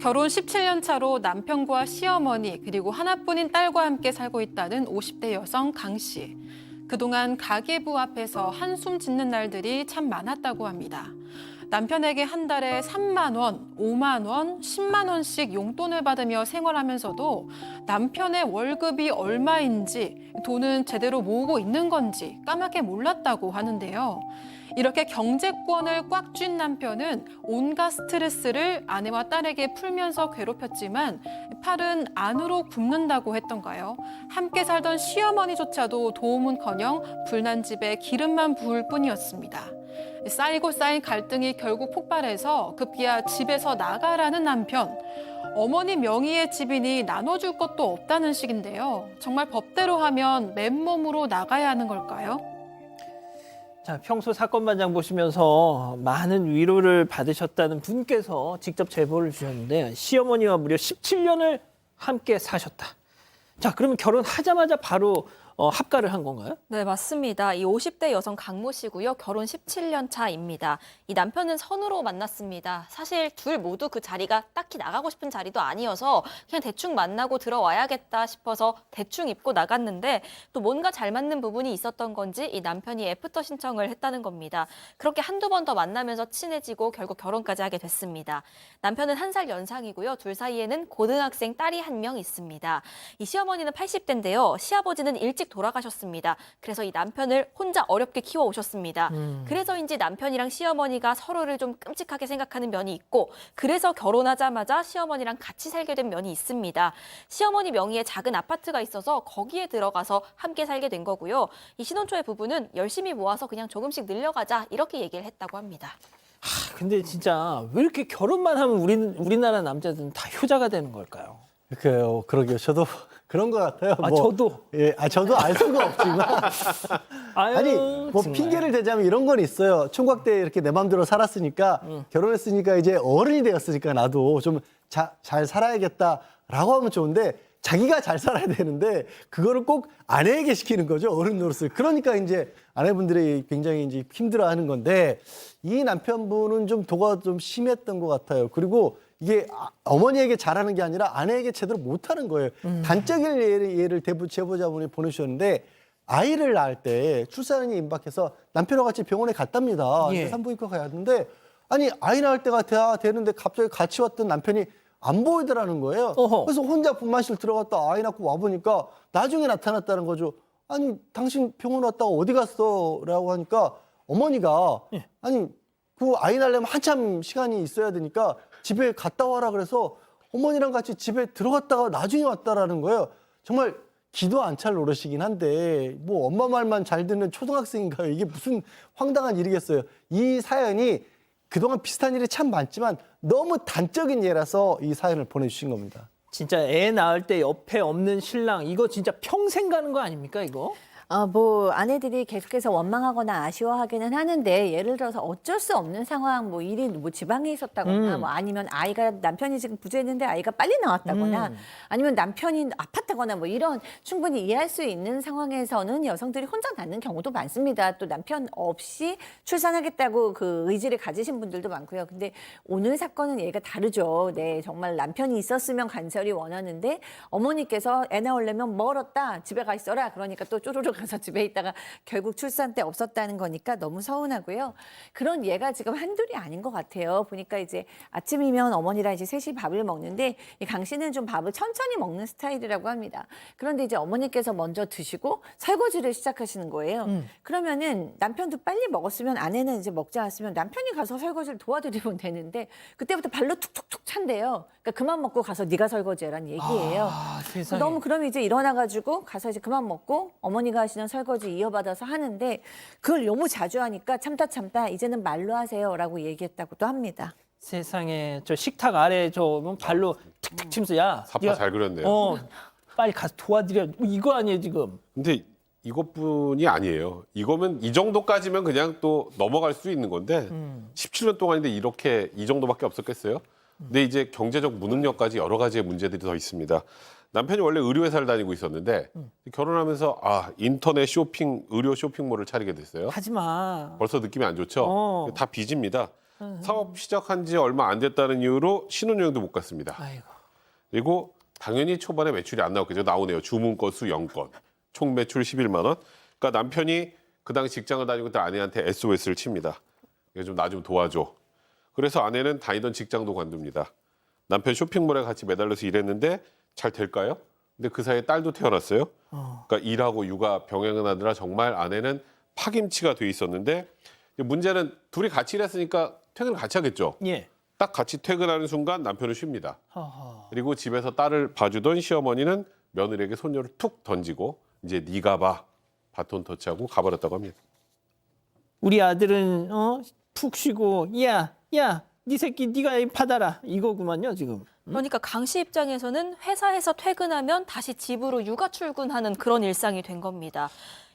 결혼 17년 차로 남편과 시어머니 그리고 하나뿐인 딸과 함께 살고 있다는 50대 여성 강 씨. 그동안 가계부 앞에서 한숨 짓는 날들이 참 많았다고 합니다. 남편에게 한 달에 3만 원, 5만 원, 10만 원씩 용돈을 받으며 생활하면서도 남편의 월급이 얼마인지, 돈은 제대로 모으고 있는 건지 까맣게 몰랐다고 하는데요. 이렇게 경제권을 꽉 쥔 남편은 온갖 스트레스를 아내와 딸에게 풀면서 괴롭혔지만 팔은 안으로 굽는다고 했던가요? 함께 살던 시어머니조차도 도움은커녕 불난 집에 기름만 부을 뿐이었습니다. 쌓이고 쌓인 갈등이 결국 폭발해서 급기야 집에서 나가라는 남편. 어머니 명의의 집이니 나눠줄 것도 없다는 식인데요. 정말 법대로 하면 맨몸으로 나가야 하는 걸까요? 자, 평소 사건반장 보시면서 많은 위로를 받으셨다는 분께서 직접 제보를 주셨는데 시어머니와 무려 17년을 함께 사셨다. 자, 그러면 결혼하자마자 바로 합가를 한 건가요? 네, 맞습니다. 이 50대 여성 강모 씨고요. 결혼 17년 차입니다. 이 남편은 선으로 만났습니다. 사실 둘 모두 그 자리가 딱히 나가고 싶은 자리도 아니어서 그냥 대충 만나고 들어와야겠다 싶어서 대충 입고 나갔는데 또 뭔가 잘 맞는 부분이 있었던 건지 이 남편이 애프터 신청을 했다는 겁니다. 그렇게 한두 번 더 만나면서 친해지고 결국 결혼까지 하게 됐습니다. 남편은 1살 연상이고요. 둘 사이에는 고등학생 딸이 1명 있습니다. 이 시어머니는 80대인데요. 시아버지는 일찍 돌아가셨습니다. 그래서 이 남편을 혼자 어렵게 키워오셨습니다. 그래서인지 남편이랑 시어머니가 서로를 좀 끔찍하게 생각하는 면이 있고 그래서 결혼하자마자 시어머니랑 같이 살게 된 면이 있습니다. 시어머니 명의의 작은 아파트가 있어서 거기에 들어가서 함께 살게 된 거고요. 이 신혼 초의 부부는 열심히 모아서 그냥 조금씩 늘려가자 이렇게 얘기를 했다고 합니다. 근데 진짜 왜 이렇게 결혼만 하면 우리나라 남자들은 다 효자가 되는 걸까요? 그러게요. 저도 그런 것 같아요. 저도. 예, 저도 알 수가 없지만. 아니, 뭐 정말. 핑계를 대자면 이런 건 있어요. 총각 때 이렇게 내 맘대로 살았으니까, 결혼했으니까 이제 어른이 되었으니까 나도 좀 잘 살아야겠다라고 하면 좋은데, 자기가 잘 살아야 되는데, 그거를 꼭 아내에게 시키는 거죠. 어른 노릇을. 그러니까 이제 아내분들이 굉장히 이제 힘들어 하는 건데, 이 남편분은 좀 도가 좀 심했던 것 같아요. 그리고 이게 어머니에게 잘하는 게 아니라 아내에게 제대로 못하는 거예요. 단적인 예를 제보자분이 보내주셨는데 아이를 낳을 때 출산이 임박해서 남편과 같이 병원에 갔답니다. 예. 산부인과 가야 하는데 아니 아이 낳을 때가 돼야 되는데 갑자기 같이 왔던 남편이 안 보이더라는 거예요. 어허. 그래서 혼자 분만실 들어갔다 아이 낳고 와보니까 나중에 나타났다는 거죠. 아니 당신 병원 왔다가 어디 갔어? 라고 하니까 어머니가 예. 아니 그 아이 낳으려면 한참 시간이 있어야 되니까 집에 갔다 와라 그래서 어머니랑 같이 집에 들어갔다가 나중에 왔다라는 거예요. 정말 기도 안 찰 노릇이긴 한데 뭐 엄마 말만 잘 듣는 초등학생인가요? 이게 무슨 황당한 일이겠어요. 이 사연이 그동안 비슷한 일이 참 많지만 너무 단적인 예라서 이 사연을 보내주신 겁니다. 진짜 애 낳을 때 옆에 없는 신랑 이거 진짜 평생 가는 거 아닙니까 이거? 뭐 아내들이 계속해서 원망하거나 아쉬워하기는 하는데 예를 들어서 어쩔 수 없는 상황 뭐 일이 뭐 지방에 있었다거나 뭐 아니면 아이가 남편이 지금 부재했는데 아이가 빨리 나왔다거나 아니면 남편이 아팠다거나 뭐 이런 충분히 이해할 수 있는 상황에서는 여성들이 혼자 낳는 경우도 많습니다. 또 남편 없이 출산하겠다고 그 의지를 가지신 분들도 많고요. 근데 오늘 사건은 얘가 다르죠. 네, 정말 남편이 있었으면 간절히 원하는데 어머니께서 애 낳으려면 멀었다 집에 가 있어라 그러니까 또 쪼르르 가서 집에 있다가 결국 출산 때 없었다는 거니까 너무 서운하고요. 그런 예가 지금 한둘이 아닌 것 같아요. 보니까 이제 아침이면 어머니랑 이제 셋이 밥을 먹는데 이 강 씨는 좀 밥을 천천히 먹는 스타일이라고 합니다. 그런데 이제 어머니께서 먼저 드시고 설거지를 시작하시는 거예요. 그러면은 남편도 빨리 먹었으면 아내는 이제 먹지 않았으면 남편이 가서 설거지를 도와드리면 되는데 그때부터 발로 툭툭툭 찬대요. 그러니까 그만 먹고 가서 네가 설거지해라는 얘기예요. 세상에. 너무 그러면 이제 일어나가지고 가서 이제 그만 먹고 어머니가 하시는 설거지 이어받아서 하는데 그걸 너무 자주 하니까 참다 이제는 말로 하세요라고 얘기했다고도 합니다. 세상에 저 식탁 아래 저 발로 탁탁 치면서 야 사파 네가 잘 그렸네요. 빨리 가서 도와드려 이거 아니에요 지금. 근데 이것뿐이 아니에요. 이거면 이 정도까지면 그냥 또 넘어갈 수 있는 건데 17년 동안인데 이렇게 이 정도밖에 없었겠어요? 근데 이제 경제적 무능력까지 여러 가지의 문제들이 더 있습니다. 남편이 원래 의류회사를 다니고 있었는데 결혼하면서 인터넷 쇼핑, 의료 쇼핑몰을 차리게 됐어요. 하지 마. 벌써 느낌이 안 좋죠? 다 빚입니다. 사업 시작한 지 얼마 안 됐다는 이유로 신혼여행도 못 갔습니다. 아이고. 그리고 당연히 초반에 매출이 안 나왔겠죠. 나오네요. 주문 건수 0건, 총 매출 11만 원. 그러니까 남편이 그 당시 직장을 다니고 있던 아내한테 SOS를 칩니다. 좀 나 좀 도와줘. 그래서 아내는 다니던 직장도 관둡니다. 남편 쇼핑몰에 같이 매달려서 일했는데 잘 될까요? 근데 그 사이에 딸도 태어났어요. 그러니까 일하고 육아 병행을 하느라 정말 아내는 파김치가 돼 있었는데 문제는 둘이 같이 일했으니까 퇴근을 같이 하겠죠. 예. 딱 같이 퇴근하는 순간 남편은 쉽니다. 허허. 그리고 집에서 딸을 봐주던 시어머니는 며느리에게 손녀를 툭 던지고 이제 네가 봐 바톤 터치하고 가버렸다고 합니다. 우리 아들은 푹 쉬고 야, 네 새끼 네가 받아라 이거구만요 지금. 그러니까 강 씨 입장에서는 회사에서 퇴근하면 다시 집으로 육아 출근하는 그런 일상이 된 겁니다.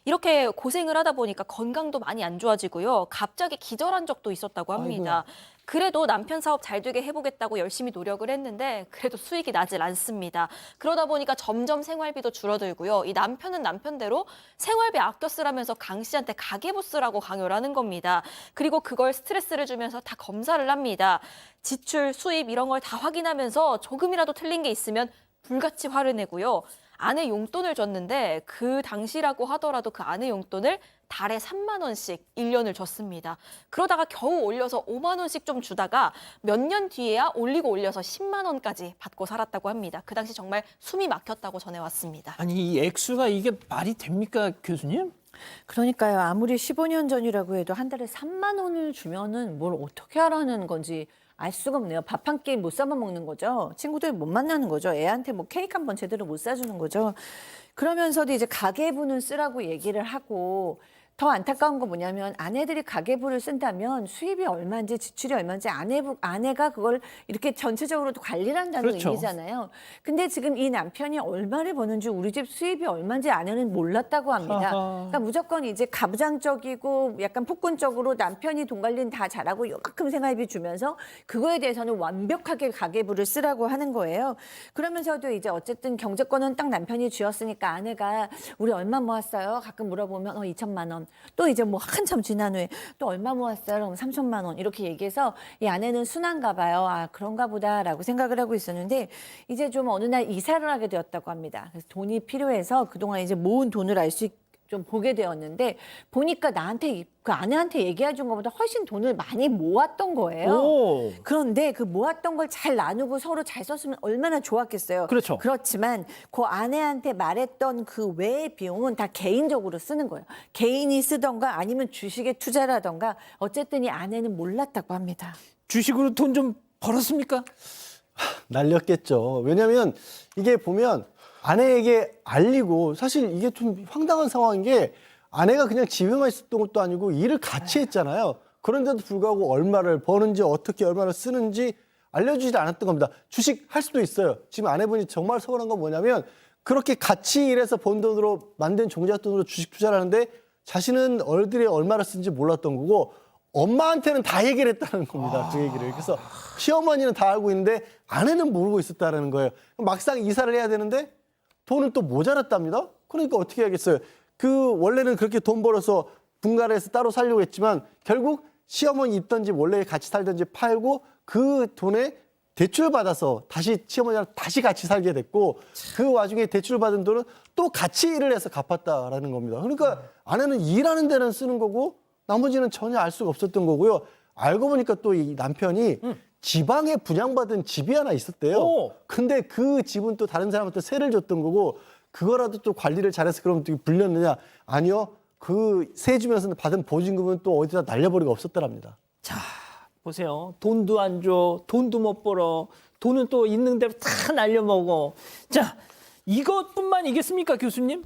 이렇게 고생을 하다 보니까 건강도 많이 안 좋아지고요. 갑자기 기절한 적도 있었다고 합니다. 그래도 남편 사업 잘 되게 해보겠다고 열심히 노력을 했는데 그래도 수익이 나질 않습니다. 그러다 보니까 점점 생활비도 줄어들고요. 이 남편은 남편대로 생활비 아껴 쓰라면서 강 씨한테 가계부 쓰라고 강요를 하는 겁니다. 그리고 그걸 스트레스를 주면서 다 검사를 합니다. 지출, 수입 이런 걸 다 확인하면서 조금이라도 틀린 게 있으면 불같이 화를 내고요. 아내 용돈을 줬는데 그 당시라고 하더라도 그 아내 용돈을 달에 3만 원씩 1년을 줬습니다. 그러다가 겨우 올려서 5만 원씩 좀 주다가 몇 년 뒤에야 올리고 올려서 10만 원까지 받고 살았다고 합니다. 그 당시 정말 숨이 막혔다고 전해왔습니다. 아니 이 액수가 이게 말이 됩니까 교수님? 그러니까요. 아무리 15년 전이라고 해도 한 달에 3만 원을 주면은 뭘 어떻게 하라는 건지 알 수가 없네요. 밥 한 끼 못 사먹 먹는 거죠. 친구들 못 만나는 거죠. 애한테 뭐 케이크 한 번 제대로 못 사주는 거죠. 그러면서도 이제 가계부는 쓰라고 얘기를 하고 더 안타까운 건 뭐냐면 아내들이 가계부를 쓴다면 수입이 얼마인지 지출이 얼마인지 아내가 그걸 이렇게 전체적으로 관리를 한다는 그렇죠. 의미잖아요. 근데 지금 이 남편이 얼마를 버는지 우리 집 수입이 얼마인지 아내는 몰랐다고 합니다. 그러니까 무조건 이제 가부장적이고 약간 폭군적으로 남편이 돈 관리는 다 잘하고 요만큼 생활비 주면서 그거에 대해서는 완벽하게 가계부를 쓰라고 하는 거예요. 그러면서도 이제 어쨌든 경제권은 딱 남편이 쥐었으니까 아내가 우리 얼마 모았어요? 가끔 물어보면 2천만 원. 또 이제 뭐 한참 지난 후에 또 얼마 모았어요? 그럼 3천만 원 이렇게 얘기해서 이 아내는 순한가 봐요. 아 그런가 보다라고 생각을 하고 있었는데 이제 좀 어느 날 이사를 하게 되었다고 합니다. 그래서 돈이 필요해서 그동안 이제 모은 돈을 알 수 좀 보게 되었는데 보니까 나한테 그 아내한테 얘기해 준 것보다 훨씬 돈을 많이 모았던 거예요. 오. 그런데 그 모았던 걸 잘 나누고 서로 잘 썼으면 얼마나 좋았겠어요. 그렇죠. 그렇지만 그 아내한테 말했던 그 외의 비용은 다 개인적으로 쓰는 거예요. 개인이 쓰던가 아니면 주식에 투자를 하던가 어쨌든 이 아내는 몰랐다고 합니다. 주식으로 돈 좀 벌었습니까? 날렸겠죠. 왜냐하면 이게 보면 아내에게 알리고 사실 이게 좀 황당한 상황인 게 아내가 그냥 집에만 있었던 것도 아니고 일을 같이 했잖아요. 그런데도 불구하고 얼마를 버는지 어떻게 얼마를 쓰는지 알려주지 않았던 겁니다. 주식 할 수도 있어요. 지금 아내분이 정말 서운한 건 뭐냐면 그렇게 같이 일해서 번 돈으로 만든 종잣돈으로 주식 투자를 하는데 자신은 얼들이 얼마를 쓰는지 몰랐던 거고 엄마한테는 다 얘기를 했다는 겁니다. 그 얘기를. 그래서 시어머니는 다 알고 있는데 아내는 모르고 있었다는 거예요. 막상 이사를 해야 되는데 돈은 또 모자랐답니다. 그러니까 어떻게 하겠어요. 그 원래는 그렇게 돈 벌어서 분가를 해서 따로 살려고 했지만 결국 시어머니 있던지 원래 같이 살던지 팔고 그 돈에 대출 받아서 다시 시어머니랑 다시 같이 살게 됐고 그 와중에 대출 받은 돈은 또 같이 일을 해서 갚았다라는 겁니다. 그러니까 아내는 일하는 데는 쓰는 거고 나머지는 전혀 알 수가 없었던 거고요. 알고 보니까 또 이 남편이 지방에 분양받은 집이 하나 있었대요. 오. 근데 그 집은 또 다른 사람한테 세를 줬던 거고 그거라도 또 관리를 잘해서 그럼 또 불렸느냐? 아니요. 그 세 주면서 받은 보증금은 또 어디다 날려버리고 없었더랍니다. 자 보세요. 돈도 안 줘. 돈도 못 벌어. 돈은 또 있는 대로 다 날려먹어. 자 이것뿐만이겠습니까 교수님?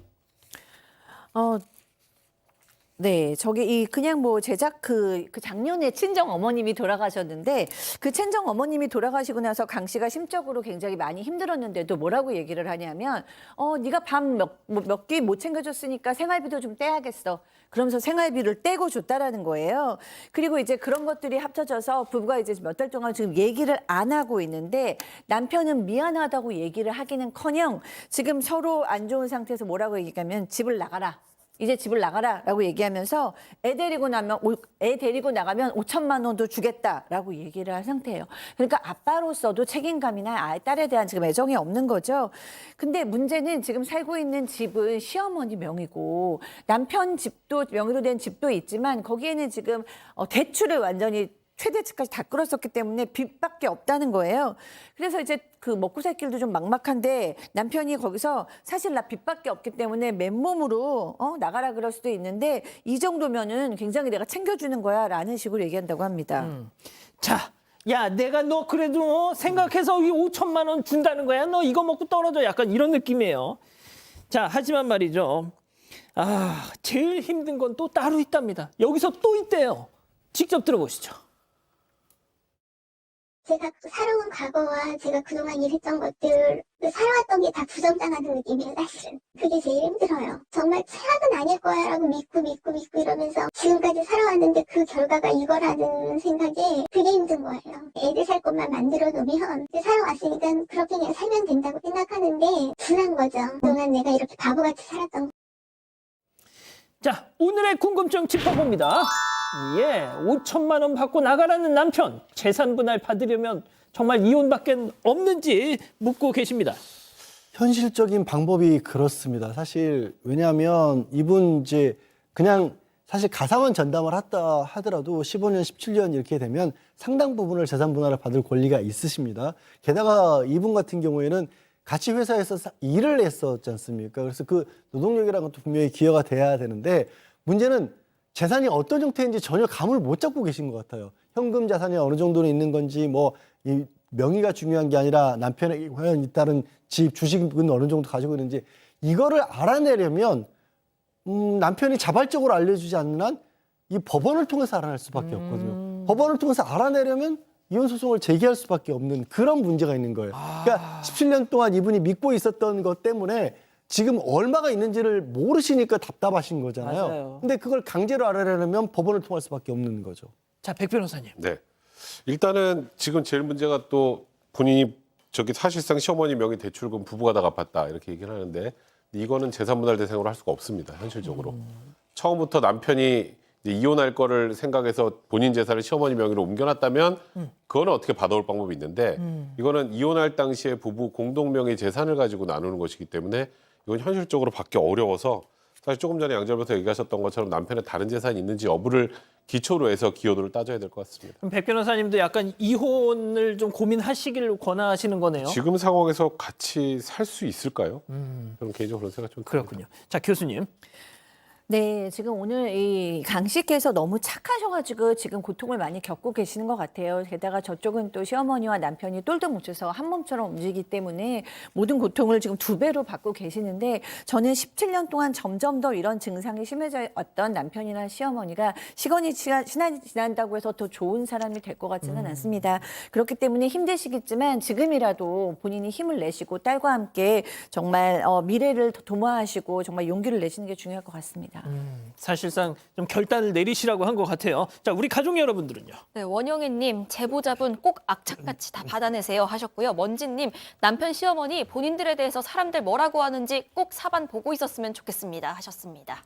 네, 저기 그냥 뭐 제작 그 작년에 친정 어머님이 돌아가셨는데 그 친정 어머님이 돌아가시고 나서 강 씨가 심적으로 굉장히 많이 힘들었는데도 뭐라고 얘기를 하냐면 네가 밥 몇 끼 못 챙겨줬으니까 생활비도 좀 떼야겠어. 그러면서 생활비를 떼고 줬다라는 거예요. 그리고 이제 그런 것들이 합쳐져서 부부가 이제 몇 달 동안 지금 얘기를 안 하고 있는데 남편은 미안하다고 얘기를 하기는커녕 지금 서로 안 좋은 상태에서 뭐라고 얘기하면 집을 나가라. 이제 집을 나가라라고 얘기하면서 애 데리고 나가면 5천만 원도 주겠다라고 얘기를 한 상태예요. 그러니까 아빠로서도 책임감이나 딸에 대한 지금 애정이 없는 거죠. 근데 문제는 지금 살고 있는 집은 시어머니 명의고 남편 집도 명의로 된 집도 있지만 거기에는 지금 대출을 완전히 최대치까지 다 끌었었기 때문에 빚밖에 없다는 거예요. 그래서 이제 그 먹고 살 길도 좀 막막한데 남편이 거기서 사실 나 빚밖에 없기 때문에 맨몸으로 나가라 그럴 수도 있는데 이 정도면은 굉장히 내가 챙겨주는 거야 라는 식으로 얘기한다고 합니다. 자, 야, 내가 너 그래도 생각해서 이 5천만 원 준다는 거야. 너 이거 먹고 떨어져. 약간 이런 느낌이에요. 자, 하지만 말이죠. 제일 힘든 건 또 따로 있답니다. 여기서 또 있대요. 직접 들어보시죠. 제가 살아온 과거와 제가 그동안 일했던 것들, 살아왔던 게 다 부정당하는 느낌이에요, 사실은. 그게 제일 힘들어요. 정말 최악은 아닐 거야 라고 믿고 이러면서 지금까지 살아왔는데 그 결과가 이거라는 생각에 그게 힘든 거예요. 애들 살 것만 만들어 놓으면 이제 살아왔으니까 그렇게 그냥 살면 된다고 생각하는데 둔한 거죠. 그동안 내가 이렇게 바보같이 살았던 거. 자, 오늘의 궁금증 짚어봅니다. 5천만 원 받고 나가라는 남편. 재산 분할 받으려면 정말 이혼밖에 없는지 묻고 계십니다. 현실적인 방법이 그렇습니다. 사실 왜냐하면 이분 이제 그냥 사실 가상원 전담을 했다 하더라도 15년, 17년 이렇게 되면 상당 부분을 재산 분할을 받을 권리가 있으십니다. 게다가 이분 같은 경우에는 같이 회사에서 일을 했었지 않습니까? 그래서 그 노동력이라는 것도 분명히 기여가 돼야 되는데 문제는 재산이 어떤 형태인지 전혀 감을 못 잡고 계신 것 같아요. 현금 자산이 어느 정도는 있는 건지 이 명의가 중요한 게 아니라 남편에게 과연 잇따른 집, 주식은 어느 정도 가지고 있는지 이거를 알아내려면 남편이 자발적으로 알려주지 않는 한 이 법원을 통해서 알아낼 수밖에 없거든요. 법원을 통해서 알아내려면 이혼 소송을 제기할 수밖에 없는 그런 문제가 있는 거예요. 그러니까 17년 동안 이분이 믿고 있었던 것 때문에 지금 얼마가 있는지를 모르시니까 답답하신 거잖아요. 맞아요. 근데 그걸 강제로 알아내려면 법원을 통할 수밖에 없는 거죠. 자, 백 변호사님. 네. 일단은 지금 제일 문제가 또 본인이 사실상 시어머니 명의 대출금 부부가 다 갚았다 이렇게 얘기를 하는데 이거는 재산분할 대상으로 할 수가 없습니다. 현실적으로. 처음부터 남편이 이제 이혼할 거를 생각해서 본인 재산을 시어머니 명의로 옮겨놨다면 그거는 어떻게 받아올 방법이 있는데 이거는 이혼할 당시에 부부 공동명의 재산을 가지고 나누는 것이기 때문에 이건 현실적으로 받기 어려워서 사실 조금 전에 양절부터 얘기하셨던 것처럼 남편의 다른 재산이 있는지 여부를 기초로 해서 기여도를 따져야 될 것 같습니다. 그럼 백 변호사님도 약간 이혼을 좀 고민하시길 권하시는 거네요. 지금 상황에서 같이 살 수 있을까요? 저는 개인적으로 그런 생각 좀 그렇군요. 자, 교수님. 네, 지금 오늘 이 강 씨께서 너무 착하셔가지고 지금 고통을 많이 겪고 계시는 것 같아요. 게다가 저쪽은 또 시어머니와 남편이 똘똘 뭉쳐서 한 몸처럼 움직이기 때문에 모든 고통을 지금 2배로 받고 계시는데 저는 17년 동안 점점 더 이런 증상이 심해져 왔던 남편이나 시어머니가 시간이 지난다고 해서 더 좋은 사람이 될 것 같지는 않습니다. 그렇기 때문에 힘드시겠지만 지금이라도 본인이 힘을 내시고 딸과 함께 정말 미래를 도모하시고 정말 용기를 내시는 게 중요할 것 같습니다. 사실상 좀 결단을 내리시라고 한 것 같아요. 자, 우리 가족 여러분들은요. 네, 원영애님, 제보자분 꼭 악착같이 다 받아내세요 하셨고요. 먼지님, 남편 시어머니 본인들에 대해서 사람들 뭐라고 하는지 꼭 사반 보고 있었으면 좋겠습니다 하셨습니다.